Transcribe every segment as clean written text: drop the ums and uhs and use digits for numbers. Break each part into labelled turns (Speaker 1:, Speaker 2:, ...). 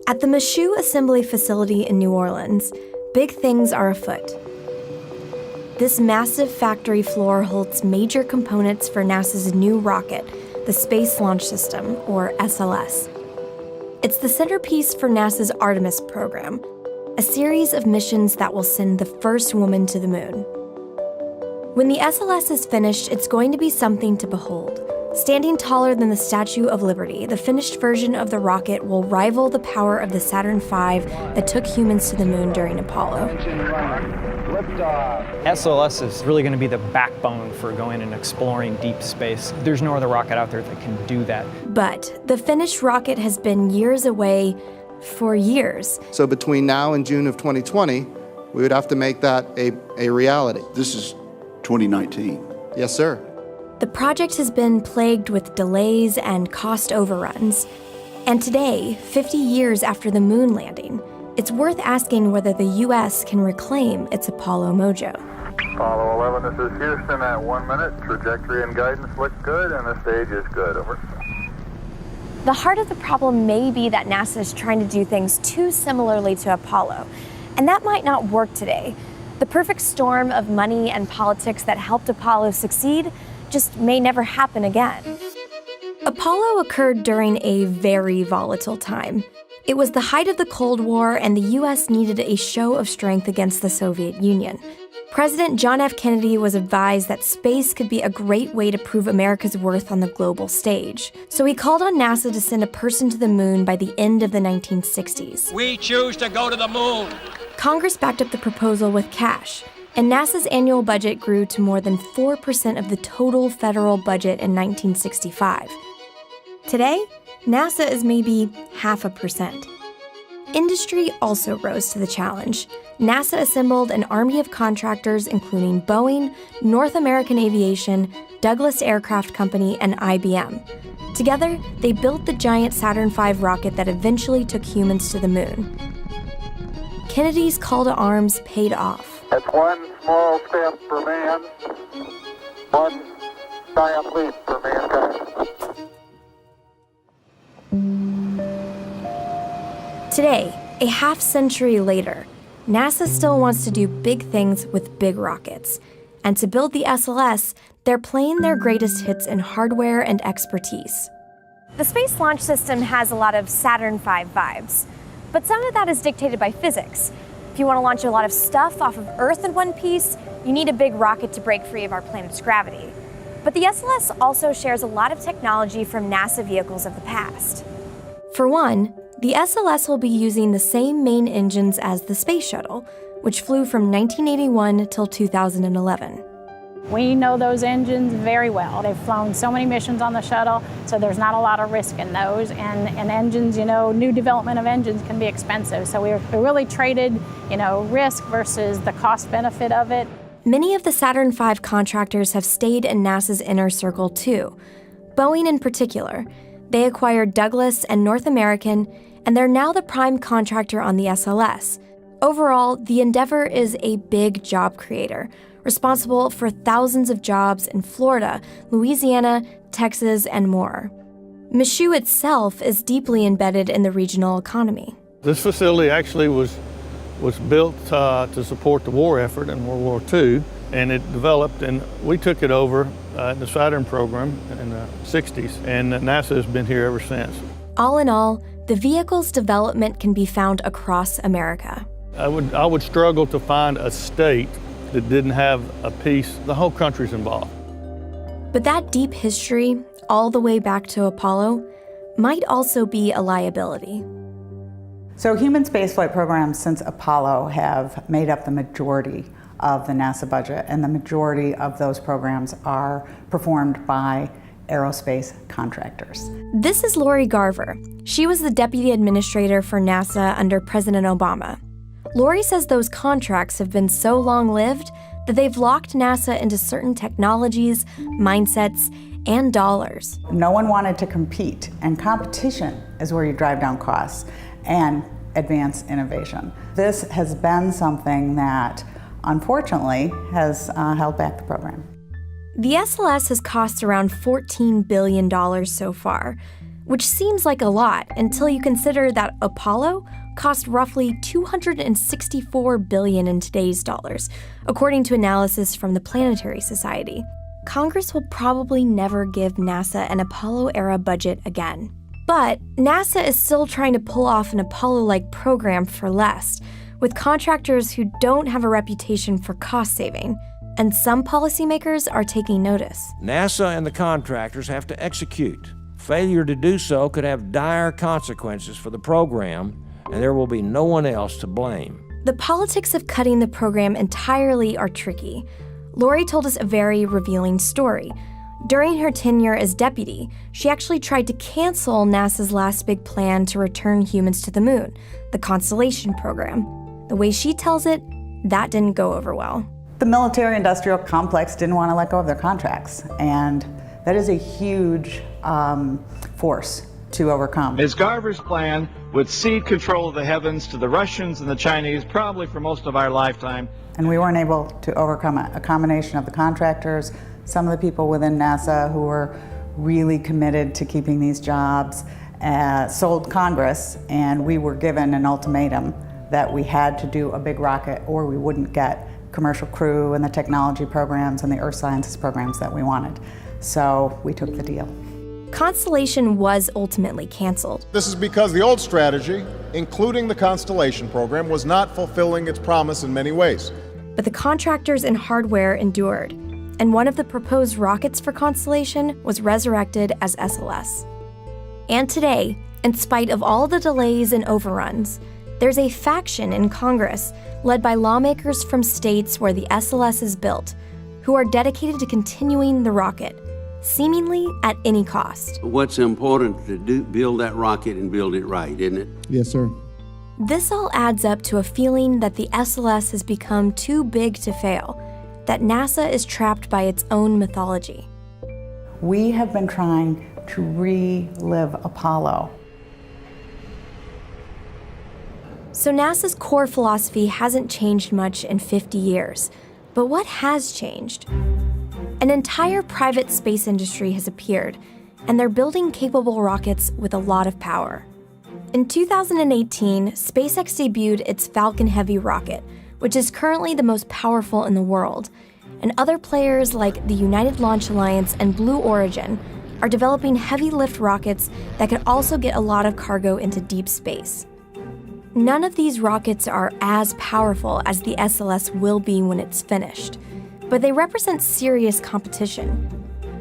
Speaker 1: At the Michoud Assembly Facility in New Orleans, big things are afoot. This massive factory floor holds major components for NASA's new rocket, the Space Launch System, or SLS. It's the centerpiece for NASA's Artemis program, a series of missions that will send the first woman to the moon. When the SLS is finished, it's going to be something to behold. Standing taller than the Statue of Liberty, the finished version of the rocket will rival the power of the Saturn V that took humans to the moon during Apollo.
Speaker 2: SLS is really going to be the backbone for going and exploring deep space. There's no other rocket out there that can do that.
Speaker 1: But the finished rocket has been years away for years.
Speaker 3: So between now and June of 2020, we would have to make that a reality.
Speaker 4: This is 2019.
Speaker 3: Yes, sir.
Speaker 1: The project has been plagued with delays and cost overruns. And today, 50 years after the moon landing, it's worth asking whether the U.S. can reclaim its Apollo mojo.
Speaker 5: Apollo 11, this is Houston at 1 minute. Trajectory and guidance look good, and the stage is good. Over.
Speaker 1: The heart of the problem may be that NASA is trying to do things too similarly to Apollo, and that might not work today. The perfect storm of money and politics that helped Apollo succeed just may never happen again. Apollo occurred during a very volatile time. It was the height of the Cold War, and the U.S. needed a show of strength against the Soviet Union. President John F. Kennedy was advised that space could be a great way to prove America's worth on the global stage. So he called on NASA to send a person to the moon by the end of the 1960s.
Speaker 6: We choose to go to the moon.
Speaker 1: Congress backed up the proposal with cash, and NASA's annual budget grew to more than 4% of the total federal budget in 1965. Today, NASA is maybe 0.5%. Industry also rose to the challenge. NASA assembled an army of contractors including Boeing, North American Aviation, Douglas Aircraft Company, and IBM. Together, they built the giant Saturn V rocket that eventually took humans to the moon. Kennedy's call to arms paid off.
Speaker 5: That's one small step for man, one giant leap for mankind.
Speaker 1: Today, a half-century later, NASA still wants to do big things with big rockets. And to build the SLS, they're playing their greatest hits in hardware and expertise. The Space Launch System has a lot of Saturn V vibes, but some of that is dictated by physics. If you want to launch a lot of stuff off of Earth in one piece, you need a big rocket to break free of our planet's gravity. But the SLS also shares a lot of technology from NASA vehicles of the past. For one, the SLS will be using the same main engines as the Space Shuttle, which flew from 1981 till 2011.
Speaker 7: We know those engines very well. They've flown so many missions on the shuttle, so there's not a lot of risk in those. And engines, new development of engines can be expensive. So we really traded, risk versus the cost benefit of it.
Speaker 1: Many of the Saturn V contractors have stayed in NASA's inner circle too. Boeing in particular. They acquired Douglas and North American, and they're now the prime contractor on the SLS. Overall, the Endeavour is a big job creator, responsible for thousands of jobs in Florida, Louisiana, Texas, and more. Michoud itself is deeply embedded in the regional economy.
Speaker 8: This facility actually was built to support the war effort in World War II, and it developed, and we took it over in the Saturn program in the 60s, and NASA has been here ever since.
Speaker 1: All in all, the vehicle's development can be found across America.
Speaker 8: I would struggle to find a state that didn't have a piece. The whole country's involved.
Speaker 1: But that deep history, all the way back to Apollo, might also be a liability.
Speaker 9: So human spaceflight programs since Apollo have made up the majority of the NASA budget, and the majority of those programs are performed by aerospace contractors.
Speaker 1: This is Lori Garver. She was the deputy administrator for NASA under President Obama. Lori says those contracts have been so long-lived that they've locked NASA into certain technologies, mindsets, and dollars.
Speaker 9: No one wanted to compete, and competition is where you drive down costs and advance innovation. This has been something that, unfortunately, has held back the program.
Speaker 1: The SLS has cost around $14 billion so far, which seems like a lot until you consider that Apollo cost roughly $264 billion in today's dollars, according to analysis from the Planetary Society. Congress will probably never give NASA an Apollo-era budget again. But NASA is still trying to pull off an Apollo-like program for less, with contractors who don't have a reputation for cost saving. And some policymakers are taking notice.
Speaker 10: NASA and the contractors have to execute. Failure to do so could have dire consequences for the program, and there will be no one else to blame.
Speaker 1: The politics of cutting the program entirely are tricky. Lori told us a very revealing story. During her tenure as deputy, she actually tried to cancel NASA's last big plan to return humans to the moon, the Constellation program. The way she tells it, that didn't go over well.
Speaker 9: The military-industrial complex didn't want to let go of their contracts, and that is a huge force to overcome.
Speaker 11: Ms. Garver's plan would cede control of the heavens to the Russians and the Chinese probably for most of our lifetime.
Speaker 9: And we weren't able to overcome it. A combination of the contractors, some of the people within NASA who were really committed to keeping these jobs, sold Congress, and we were given an ultimatum that we had to do a big rocket or we wouldn't get commercial crew and the technology programs and the earth sciences programs that we wanted. So we took the deal.
Speaker 1: Constellation was ultimately canceled.
Speaker 12: This is because the old strategy, including the Constellation program, was not fulfilling its promise in many ways.
Speaker 1: But the contractors and hardware endured, and one of the proposed rockets for Constellation was resurrected as SLS. And today, in spite of all the delays and overruns, there's a faction in Congress led by lawmakers from states where the SLS is built, who are dedicated to continuing the rocket, seemingly at any cost.
Speaker 13: What's important to build that rocket and build it right, isn't it?
Speaker 3: Yes, sir.
Speaker 1: This all adds up to a feeling that the SLS has become too big to fail, that NASA is trapped by its own mythology.
Speaker 9: We have been trying to relive Apollo.
Speaker 1: So NASA's core philosophy hasn't changed much in 50 years. But what has changed? An entire private space industry has appeared, and they're building capable rockets with a lot of power. In 2018, SpaceX debuted its Falcon Heavy rocket, which is currently the most powerful in the world, and other players like the United Launch Alliance and Blue Origin are developing heavy lift rockets that could also get a lot of cargo into deep space. None of these rockets are as powerful as the SLS will be when it's finished, but they represent serious competition.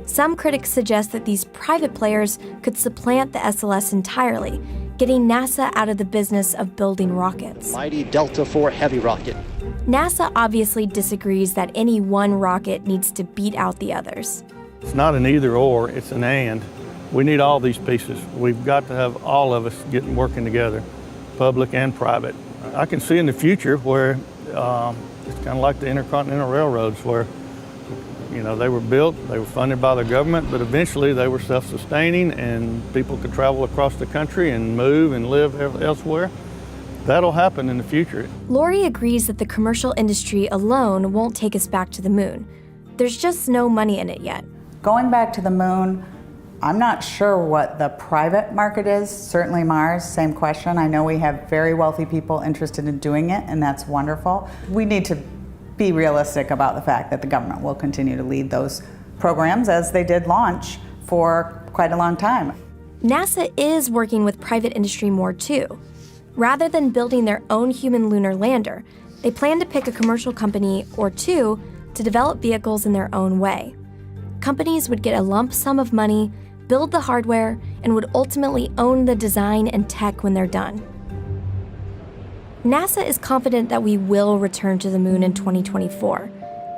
Speaker 1: Some critics suggest that these private players could supplant the SLS entirely, getting NASA out of the business of building rockets.
Speaker 14: Mighty Delta IV Heavy rocket.
Speaker 1: NASA obviously disagrees that any one rocket needs to beat out the others.
Speaker 8: It's not an either or, it's an and. We need all these pieces. We've got to have all of us working together, public and private. I can see in the future where it's kind of like the intercontinental railroads where, they were built, they were funded by the government, but eventually they were self-sustaining and people could travel across the country and move and live elsewhere. That'll happen in the future.
Speaker 1: Lori agrees that the commercial industry alone won't take us back to the moon. There's just no money in it yet.
Speaker 9: Going back to the moon, I'm not sure what the private market is. Certainly Mars, same question. I know we have very wealthy people interested in doing it, and that's wonderful. We need to be realistic about the fact that the government will continue to lead those programs as they did launch for quite a long time.
Speaker 1: NASA is working with private industry more too. Rather than building their own human lunar lander, they plan to pick a commercial company or two to develop vehicles in their own way. Companies would get a lump sum of money, build the hardware, and would ultimately own the design and tech when they're done. NASA is confident that we will return to the moon in 2024,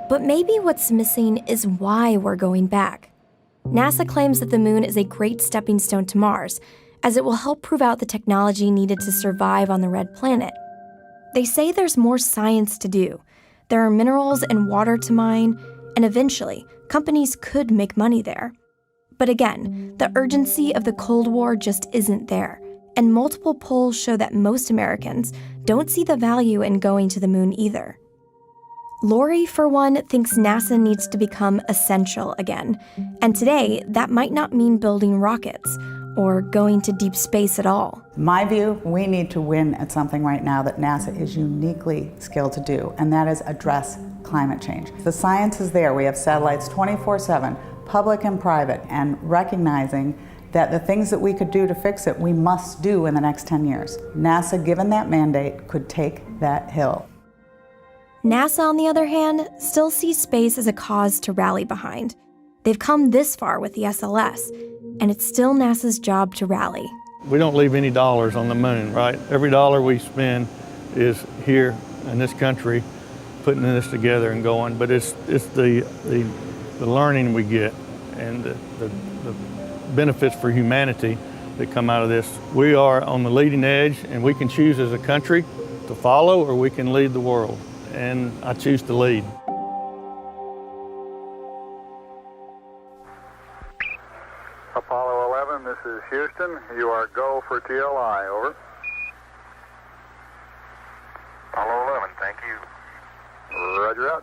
Speaker 1: but maybe what's missing is why we're going back. NASA claims that the moon is a great stepping stone to Mars, as it will help prove out the technology needed to survive on the red planet. They say there's more science to do. There are minerals and water to mine, and eventually, companies could make money there. But again, the urgency of the Cold War just isn't there, and multiple polls show that most Americans don't see the value in going to the moon either. Lori, for one, thinks NASA needs to become essential again, and today that might not mean building rockets, or going to deep space at all.
Speaker 9: My view, we need to win at something right now that NASA is uniquely skilled to do, and that is address climate change. The science is there. We have satellites 24/7, public and private, and recognizing that the things that we could do to fix it, we must do in the next 10 years. NASA, given that mandate, could take that hill.
Speaker 1: NASA, on the other hand, still sees space as a cause to rally behind. They've come this far with the SLS, and it's still NASA's job to rally.
Speaker 8: We don't leave any dollars on the moon, right? Every dollar we spend is here in this country, putting this together and going. But it's the learning we get and the benefits for humanity that come out of this. We are on the leading edge, and we can choose as a country to follow, or we can lead the world. And I choose to lead.
Speaker 5: Apollo 11, this is Houston. You are go for TLI, over. Apollo 11, thank you. Roger that.